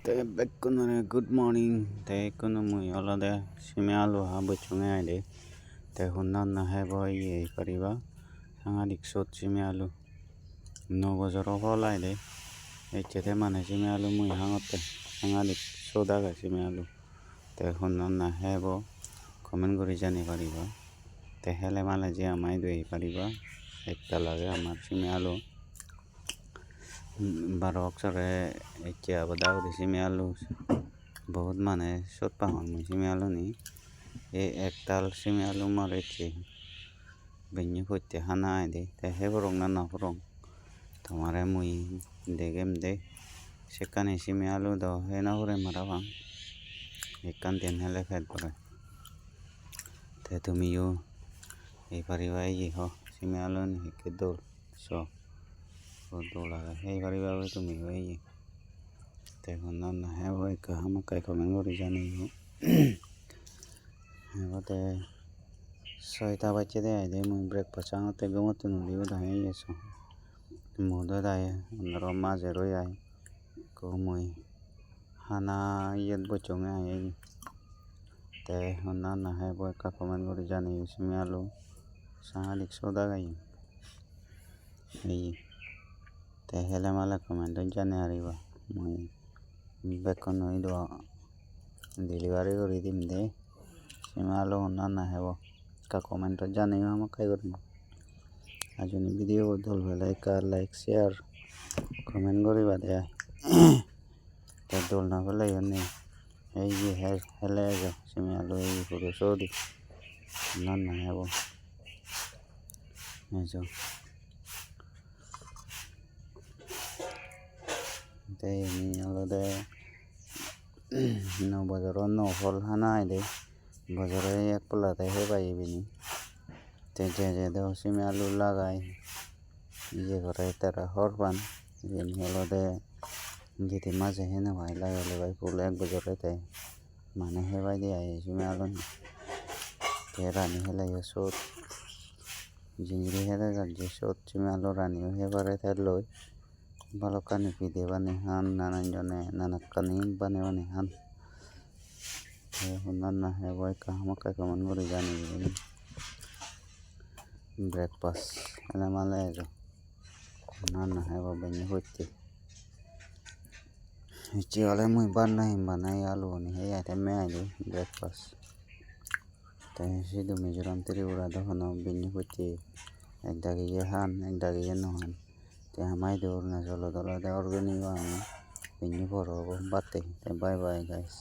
Te bekkunore good morning te kunu mui olode sime alu ha bochunge aide te hunnanna hebo iye pariba sangadik sot sime alu 9 bojoro hol aide echete mane sime alu mui hangotte sangadik sot age sime alu te hunnanna hebo comment guri jani pariba te hele male je amai dui pariba ektal age amar sime alu 12 বছরে একে আবাদা করি সিমে আলু বহুত মানে সত পাহন মুই সিমে আলু নি এই একতাল সিমে আলু মারেছে বেঞ্জি করতে হানা আইদে তে হে বরং না বরং তোমারে মুই দেগেম দে সেখানে সিমে আলু দ হে না করে মারাবাং একান দিন হেলে ফেট করে তে তুমিও এই পারিবাই হ সিমে আলু নি হেকে দোল so Dola hei pariba tumi hei te hunnanna hebo ekka hamakkai comment guri jani hebo te 6টা bachede aide mui breakfast angotte gomotte nuli udahe yeso mudo dai onoro maje roi ai ko mui hana iyet bochonge ai te hunnanna hebo ekka comment guri jani sime alu sangadik soda gai ei te hele male comment jani ariba mui bekkon hoi do delivery gori dim de sime alu hunnanna hebo ka comment jani hamakkai gori ajoni video dol bele ekka like share comment gori bade te dol na bele yoni ei je hele jo sime alu ei puro sodi hunnanna hebo ejo te ni olode 9 bojoro 9 hol hana aide bojore ek polate hebai bini te je do sime alu lagai iye gore tera horban yen olode jeti maje hene bhai lagale bhai pul 1 bojore te mane hebai de ai sime alu te rani hele sot jingri hele je sot sime alu rani hebare te loi balokkani pide bani han nanan jone nanakkani bane bani han te hunnanna hebo ekka hamakkai comment guri jani breakfast ele male ejo hunnanna hebo benni hoitte ichi ole mui banai alu ni hei aitemme aide breakfast te sidu mizoram tripura dohono benni hoitte ekdagiye han ekdagiye no han te amai de Arunachal olode organic benni poro batte te bye bye guys.